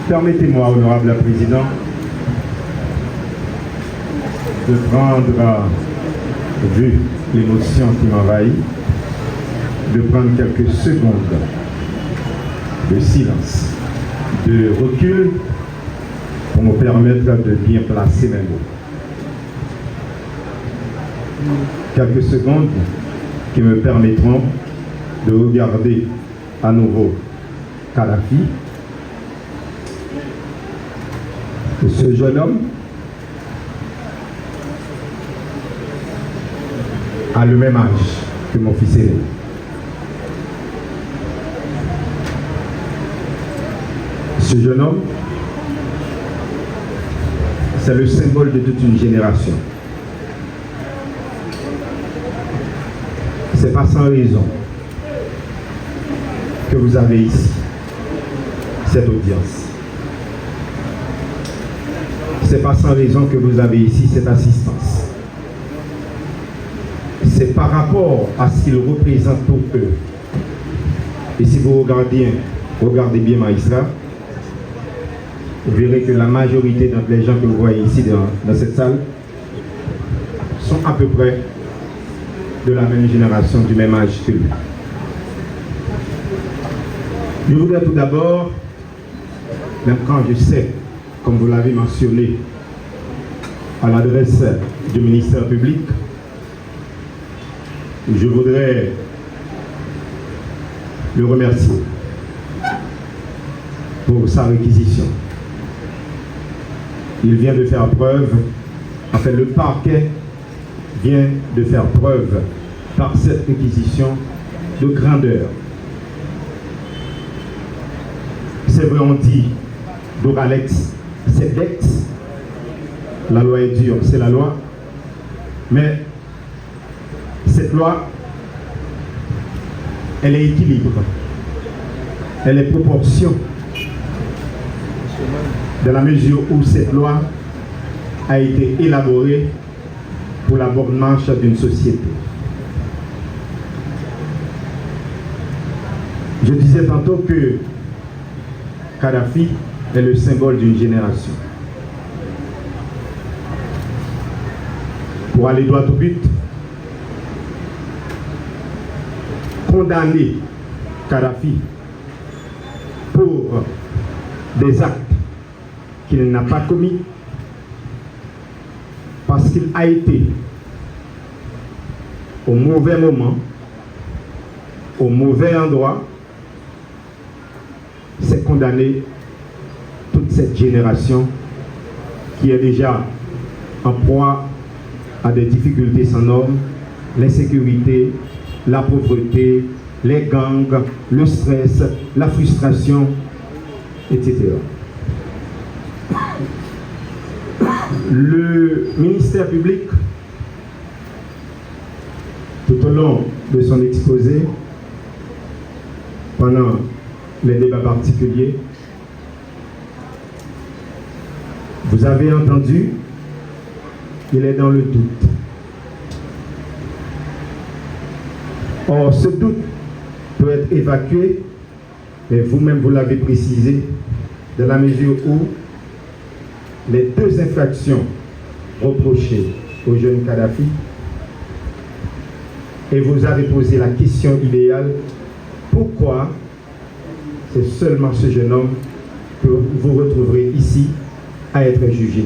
Permettez-moi, honorable président, de prendre, vu l'émotion qui m'envahit, de prendre quelques secondes de silence, de recul, pour me permettre de bien placer mes mots. Quelques secondes qui me permettront de regarder à nouveau Kadhafi, ce jeune homme a le même âge que mon fils aîné. Ce jeune homme, c'est le symbole de toute une génération. C'est pas sans raison que vous avez ici cette audience. C'est pas sans raison que vous avez ici cette assistance. C'est par rapport à ce qu'ils représentent pour eux. Et si vous regardez bien Maïsra, vous verrez que la majorité des gens que vous voyez ici dans cette salle sont à peu près de la même génération, du même âge que lui. Je voudrais tout d'abord, même quand je sais, comme vous l'avez mentionné, à l'adresse du ministère public, je voudrais le remercier pour sa réquisition. Il vient de faire preuve, enfin le parquet vient de faire preuve par cette réquisition de grandeur. C'est vrai, on dit d'Oralex, c'est Dex, la loi est dure, c'est la loi, mais cette loi, elle est équilibre, elle est proportion, dans la mesure où cette loi a été élaborée pour la bonne marche d'une société. Je disais tantôt que Kadhafi est le symbole d'une génération. Pour aller droit au but, condamner Kadhafi pour des actes qu'il n'a pas commis, parce qu'il a été au mauvais moment, au mauvais endroit, c'est condamner toute cette génération qui est déjà en proie à des difficultés sans normes, l'insécurité, la pauvreté, les gangs, le stress, la frustration, etc. Le ministère public, tout au long de son exposé, pendant les débats particuliers, vous avez entendu, il est dans le doute. Or, ce doute peut être évacué, et vous-même vous l'avez précisé, dans la mesure où les deux infractions reprochées au jeune Kadhafi, et vous avez posé la question idéale, pourquoi c'est seulement ce jeune homme que vous retrouverez ici à être jugé?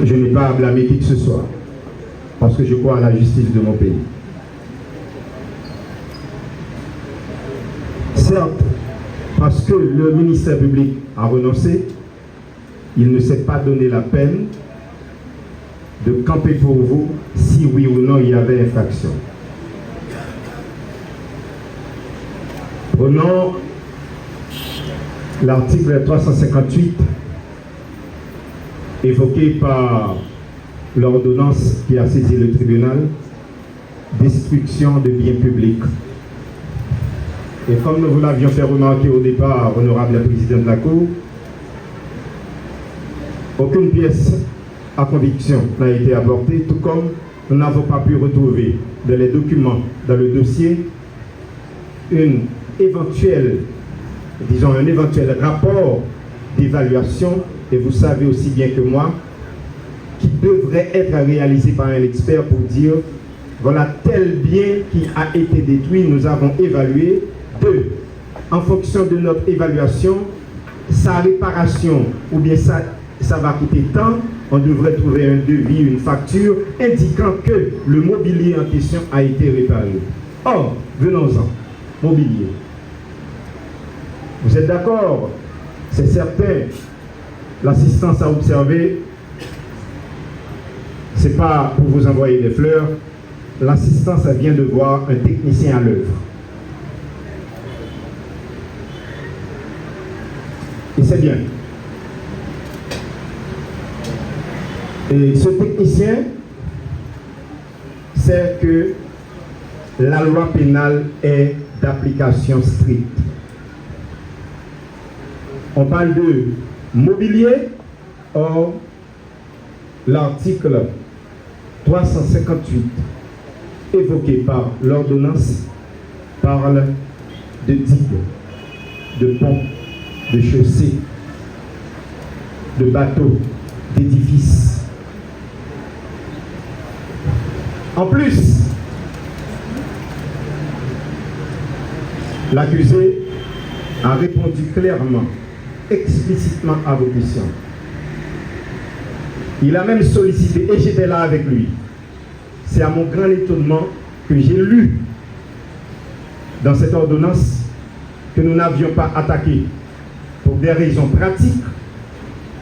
Je n'ai pas à blâmer qui que ce soit, parce que je crois à la justice de mon pays. Certes, parce que le ministère public a renoncé, il ne s'est pas donné la peine de camper pour vous si oui ou non il y avait infraction. Prenons l'article 358 évoqué par l'ordonnance qui a saisi le tribunal, destruction de biens publics. Et comme nous vous l'avions fait remarquer au départ, honorable président de la Cour, aucune pièce à conviction n'a été apportée, tout comme nous n'avons pas pu retrouver dans les documents, dans le dossier, un éventuel rapport d'évaluation, et vous savez aussi bien que moi, qui devrait être réalisé par un expert pour dire voilà tel bien qui a été détruit, nous avons évalué. 2. En fonction de notre évaluation, sa réparation ou bien ça va coûter tant, on devrait trouver un devis, une facture indiquant que le mobilier en question a été réparé. Or, venons-en, mobilier. Vous êtes d'accord? C'est certain, l'assistance à observer, ce n'est pas pour vous envoyer des fleurs, l'assistance vient de voir un technicien à l'œuvre. Et c'est bien. Et ce technicien sait que la loi pénale est d'application stricte. On parle de mobilier, or l'article 358 évoqué par l'ordonnance parle de digues, de ponts, de chaussées, de bateaux, d'édifices. En plus, l'accusé a répondu clairement, explicitement à vos questions. Il a même sollicité, et j'étais là avec lui. C'est à mon grand étonnement que j'ai lu dans cette ordonnance que nous n'avions pas attaqué pour des raisons pratiques.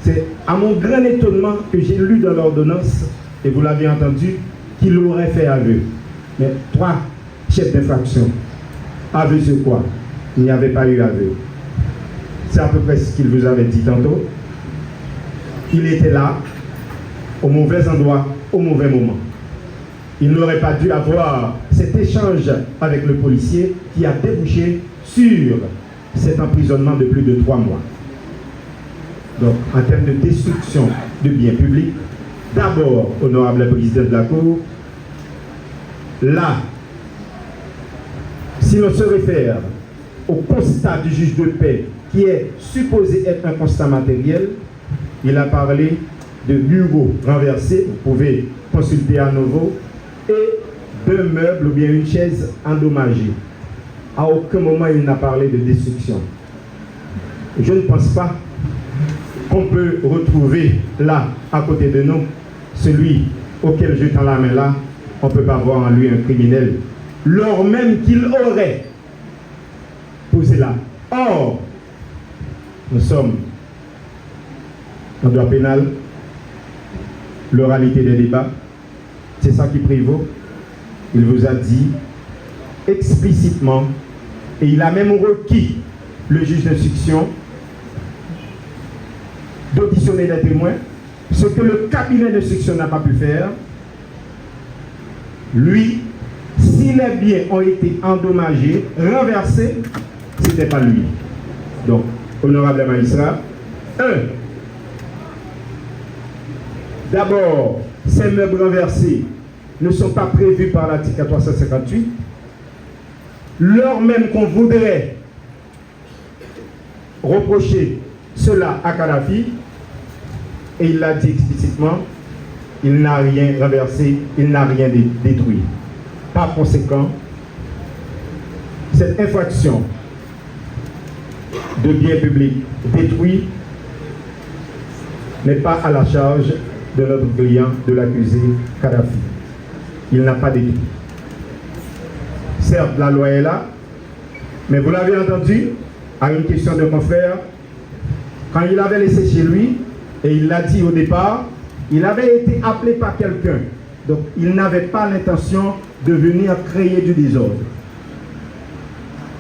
C'est à mon grand étonnement que j'ai lu dans l'ordonnance, et vous l'avez entendu, qu'il aurait fait aveu. Mais 3 chefs d'infraction. Aveu sur quoi? Il n'y avait pas eu aveu. C'est à peu près ce qu'il vous avait dit tantôt. Il était là, au mauvais endroit, au mauvais moment. Il n'aurait pas dû avoir cet échange avec le policier qui a débouché sur cet emprisonnement de plus de 3 mois. Donc, en termes de destruction de biens publics, d'abord, honorable président de la Cour, là, si l'on se réfère au constat du juge de paix, qui est supposé être un constat matériel, il a parlé de bureaux renversés, vous pouvez consulter à nouveau, et d'un meuble ou bien une chaise endommagée. À aucun moment il n'a parlé de destruction. Je ne pense pas qu'on peut retrouver là, à côté de nous, celui auquel je tends la main là, on ne peut pas voir en lui un criminel, lors même qu'il aurait posé là. Or, nous sommes en droit pénal, l'oralité des débats, c'est ça qui prévaut. Il vous a dit explicitement, et il a même requis le juge d'instruction d'auditionner les témoins, ce que le cabinet d'instruction n'a pas pu faire. Lui, si les biens ont été endommagés, renversés, ce n'était pas lui. Donc, honorable magistrat, 1. D'abord, ces meubles renversés ne sont pas prévus par l'article 358. Lors même qu'on voudrait reprocher cela à Kadhafi, et il l'a dit explicitement, il n'a rien renversé, il n'a rien détruit. Par conséquent, cette infraction de biens publics détruits n'est pas à la charge de notre client, de l'accusé Kadhafi. Il n'a pas détruit. Certes, la loi est là, mais vous l'avez entendu, à une question de confrère, quand il avait laissé chez lui, et il l'a dit au départ, il avait été appelé par quelqu'un. Donc, il n'avait pas l'intention de venir créer du désordre.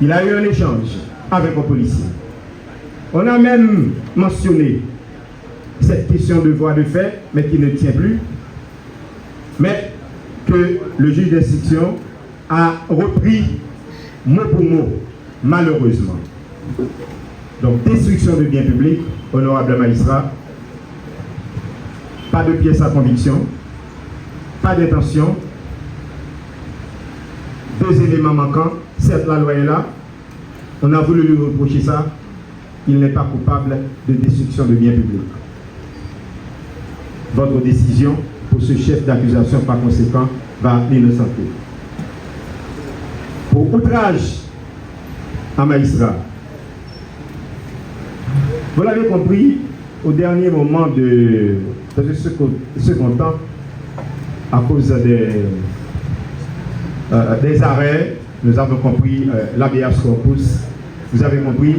Il a eu un échange avec un policier. On a même mentionné cette question de voie de fait, mais qui ne tient plus, mais que le juge d'instruction a repris mot pour mot, malheureusement. Donc, destruction de biens publics, honorable magistrat, pas de pièces à conviction, pas d'intention, 2 éléments manquants, certes la loi est là, On a voulu lui reprocher ça. Il n'est pas coupable de destruction de biens publics. Votre décision pour ce chef d'accusation, par conséquent, va l'innocenter. Pour outrage à magistrat, vous l'avez compris, au dernier moment de ce second temps, à cause des arrêts, nous avons compris l'habeas corpus, vous avez compris